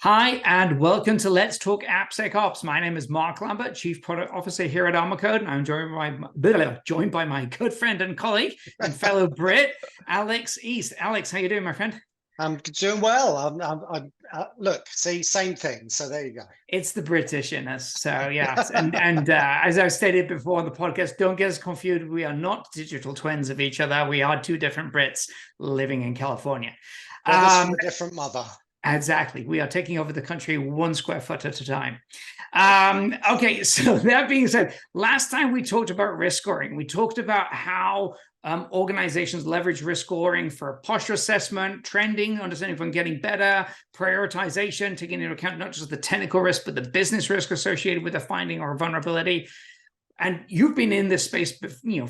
Hi, and welcome to Let's Talk AppSecOps. My name is Mark Lambert, Chief Product Officer here at ArmorCode, and I'm joined by my good friend and colleague and fellow Brit, Alex East. Alex, how you doing, my friend? I'm doing well. Look, see, same thing. So there you go. It's the British in us. So yes, and as I've stated before on the podcast, don't get us confused. We are not digital twins of each other. We are two different Brits living in California. From a different mother. Exactly. We are taking over the country 1 square foot at a time. Okay, so that being said, last time we talked about risk scoring. We talked about how organizations leverage risk scoring for posture assessment, trending, understanding if I'm getting better, prioritization, taking into account not just the technical risk, but the business risk associated with a finding or a vulnerability. And you've been in this space,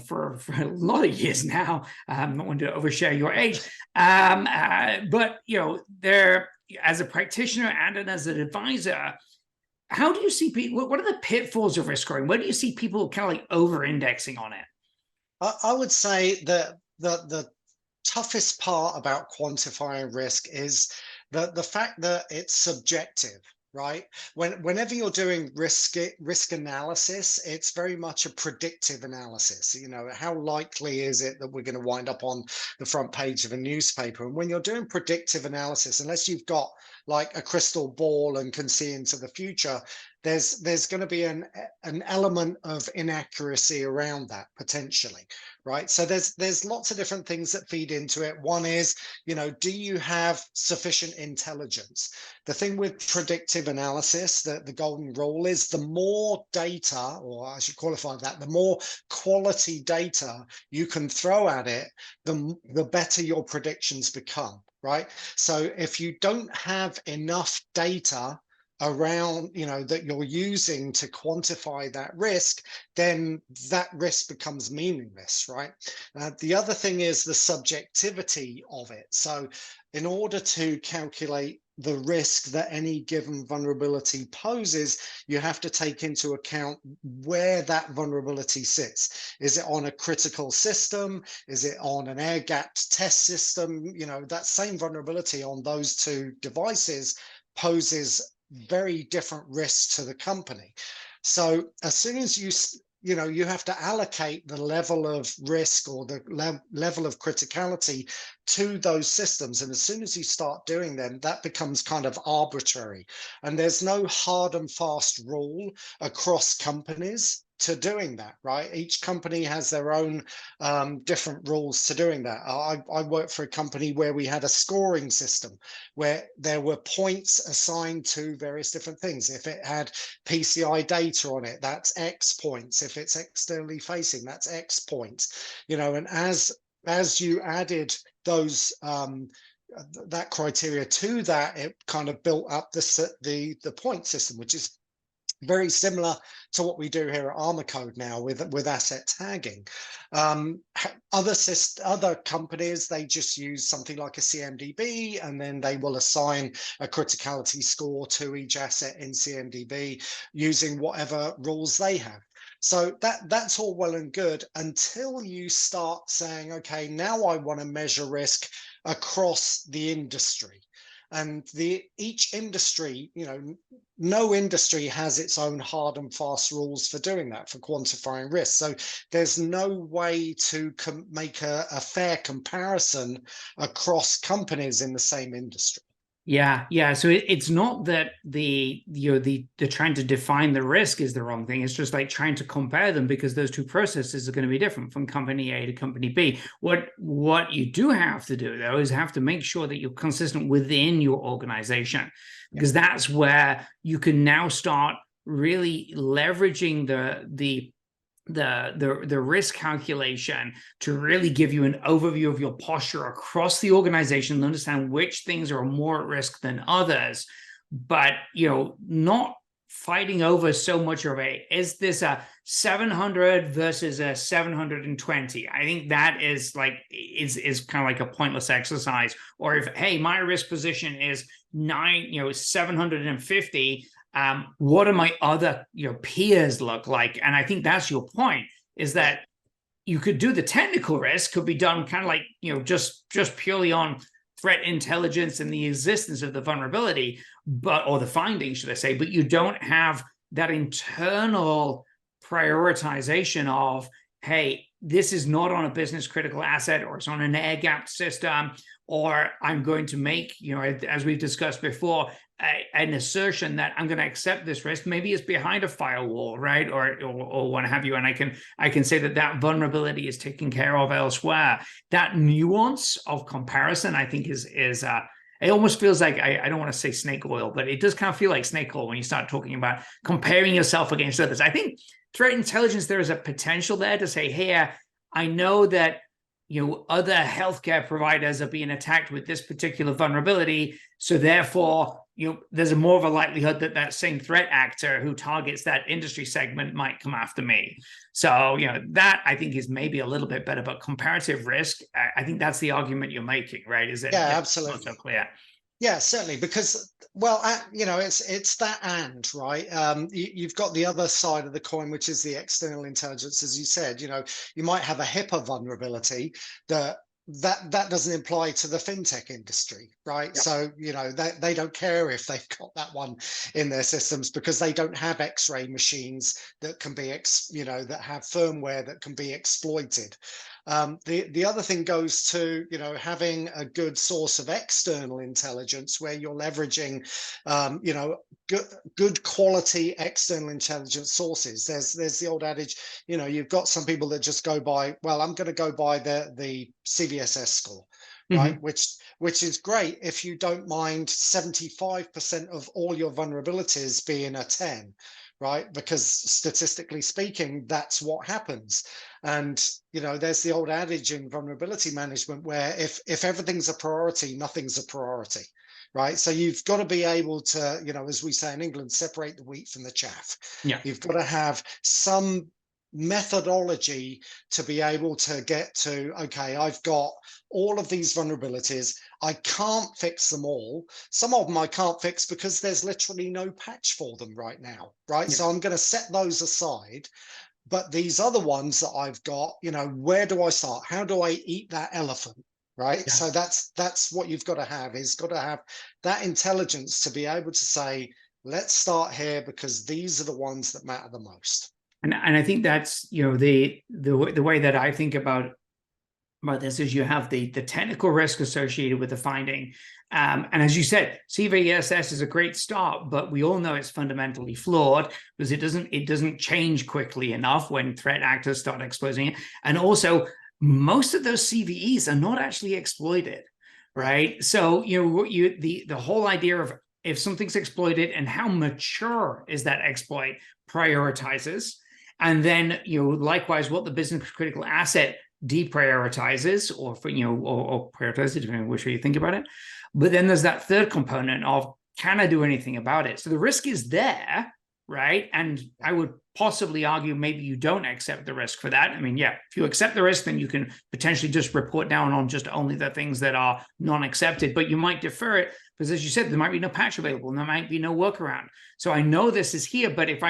for a lot of years now. I'm not going to overshare your age, but there, as a practitioner and as an advisor, how do you see people? What are the pitfalls of risk scoring? Where do you see people kind of like over-indexing on it? I would say that the toughest part about quantifying risk is the fact that it's subjective. Right? Whenever you're doing risk analysis, it's very much a predictive analysis. How likely is it that we're going to wind up on the front page of a newspaper? And when you're doing predictive analysis, unless you've got like a crystal ball and can see into the future, there's going to be an element of inaccuracy around that potentially, right? So there's lots of different things that feed into it. One is, do you have sufficient intelligence? The thing with predictive analysis, the golden rule is the more data, or I should qualify that, the more quality data you can throw at it, the better your predictions become, right? So if you don't have enough data around, that you're using to quantify that risk, then that risk becomes meaningless, right? The other thing is the subjectivity of it. So in order to calculate the risk that any given vulnerability poses, you have to take into account where that vulnerability sits. Is it on a critical system? Is it on an air-gapped test system? That same vulnerability on those two devices poses very different risks to the company. So as soon as you have to allocate the level of risk or the level of criticality to those systems. And as soon as you start doing them, that becomes kind of arbitrary. And there's no hard and fast rule across companies to doing that, right? Each company has their own different rules to doing that. I worked for a company where we had a scoring system where there were points assigned to various different things. If it had PCI data on it, that's X points. If it's externally facing, that's X points. And as you added those that criteria to that, it kind of built up the point system, which is very similar to what we do here at ArmorCode now with asset tagging. Other companies, they just use something like a CMDB, and then they will assign a criticality score to each asset in CMDB using whatever rules they have. So that's all well and good until you start saying, okay, now I want to measure risk across the industry. And each industry, no industry has its own hard and fast rules for doing that, for quantifying risk. So there's no way to make a fair comparison across companies in the same industry. Yeah. So it's not that the trying to define the risk is the wrong thing. It's just like trying to compare them, because those two processes are going to be different from company A to company B. What you do have to do, though, is have to make sure that you're consistent within your organization, because that's where you can now start really leveraging the risk calculation to really give you an overview of your posture across the organization and understand which things are more at risk than others, but not fighting over so much of is this a 700 versus a 720? I think that is kind of like a pointless exercise. Or if, hey, my risk position is 750, what do my other peers look like? And I think that's your point, is that you could do the technical risk, could be done kind of like just purely on threat intelligence and the existence of the vulnerability, or the finding, should I say, but you don't have that internal prioritization of, hey, this is not on a business critical asset, or it's on an air gap system, or I'm going to make, as we've discussed before, an assertion that I'm going to accept this risk. Maybe it's behind a firewall, right, or what have you, and I can say that vulnerability is taken care of elsewhere. That nuance of comparison, I think, is it almost feels like, I don't want to say snake oil, but it does kind of feel like snake oil when you start talking about comparing yourself against others. I think threat intelligence, there is a potential there to say, hey, I know that other healthcare providers are being attacked with this particular vulnerability, so therefore there's more of a likelihood that that same threat actor who targets that industry segment might come after me. So that, I think, is maybe a little bit better. But comparative risk, I think that's the argument you're making, right? Is it? Yeah, absolutely. Not so clear. Yeah, certainly, because, well, it's that, and right, you've got the other side of the coin, which is the external intelligence. As you said, you might have a HIPAA vulnerability that doesn't apply to the fintech industry, right? Yep. So they don't care if they've got that one in their systems, because they don't have X-ray machines that can be that have firmware that can be exploited. The other thing goes to having a good source of external intelligence, where you're leveraging good quality external intelligence sources. There's the old adage, you've got some people that just go by, well, I'm going to go by the CVEs score, right? Which is great if you don't mind 75% of all your vulnerabilities being a 10, right? Because statistically speaking, that's what happens. And there's the old adage in vulnerability management where if everything's a priority, nothing's a priority, right? So you've got to be able to, as we say in England, separate the wheat from the chaff. Yeah. You've got to have some methodology to be able to get to, okay, I've got all of these vulnerabilities. I can't fix them all. Some of them I can't fix because there's literally no patch for them right now, right? Yeah. So I'm going to set those aside. But these other ones that I've got, where do I start? How do I eat that elephant? Right. Yeah. So that's what you've got to have, is got to have that intelligence to be able to say, let's start here, because these are the ones that matter the most. And I think that's, the way that I think about this is you have the technical risk associated with the finding. And as you said, CVEs is a great start, but we all know it's fundamentally flawed, because it doesn't change quickly enough when threat actors start exposing it. And also, most of those CVEs are not actually exploited, right? So the whole idea of if something's exploited and how mature is that exploit prioritizes, and then likewise what the business critical asset deprioritizes, or prioritizes, depending on which way you think about it. But then there's that third component of, can I do anything about it? So the risk is there, right? And I would possibly argue maybe you don't accept the risk for that. I mean, yeah, if you accept the risk, then you can potentially just report down on just only the things that are non-accepted, but you might defer it because, as you said, there might be no patch available and there might be no workaround. So I know this is here, but if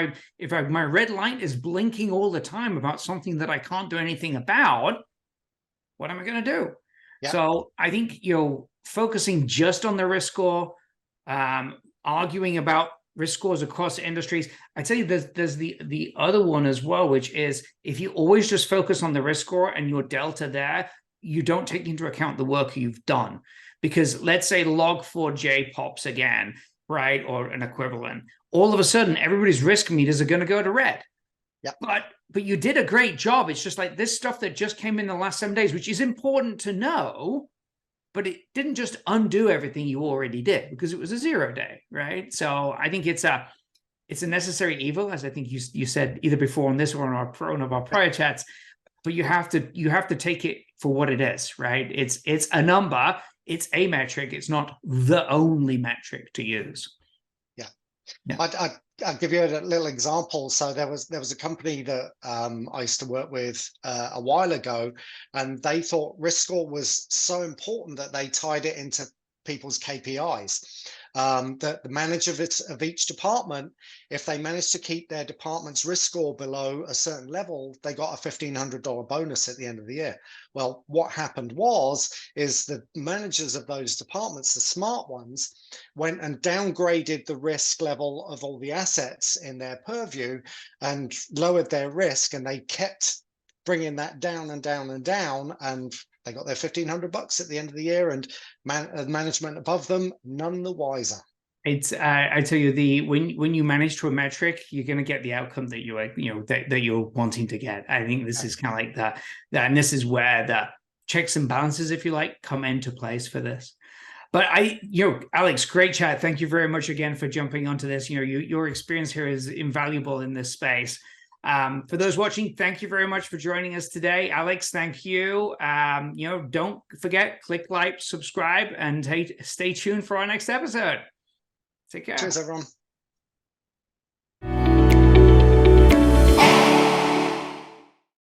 my red light is blinking all the time about something that I can't do anything about, what am I going to do? Yeah. So I think, focusing just on the risk score, arguing about risk scores across industries. I'd say there's the other one as well, which is, if you always just focus on the risk score and your delta there, you don't take into account the work you've done. Because let's say log4j pops again, right, or an equivalent. All of a sudden, everybody's risk meters are going to go to red. Yeah. But you did a great job. It's just like this stuff that just came in the last 7 days, which is important to know, but it didn't just undo everything you already did, because it was a 0 day, right? So I think it's a necessary evil, as I think you said either before on this or on one of our prior chats. But you have to take it for what it is, right? It's a number, it's a metric, it's not the only metric to use. Yeah. I'll give you a little example. So there was a company that I used to work with a while ago, and they thought risk score was so important that they tied it into people's KPIs. The manager of each department, if they managed to keep their department's risk score below a certain level, they got a $1,500 bonus at the end of the year. Well, what happened is the managers of those departments, the smart ones, went and downgraded the risk level of all the assets in their purview and lowered their risk, and they kept bringing that down and down and down, and they got their $1,500 at the end of the year, and management above them none the wiser. It's I tell you, when you manage to a metric, you're going to get the outcome that that you're wanting to get. I think this is kind of like that, and this is where the checks and balances, if you like, come into place for this. But Alex, great chat. Thank you very much again for jumping onto this. Your experience here is invaluable in this space. For those watching, thank you very much for joining us today. Alex, thank you. Don't forget, click like, subscribe, and stay tuned for our next episode. Take care. Cheers, everyone.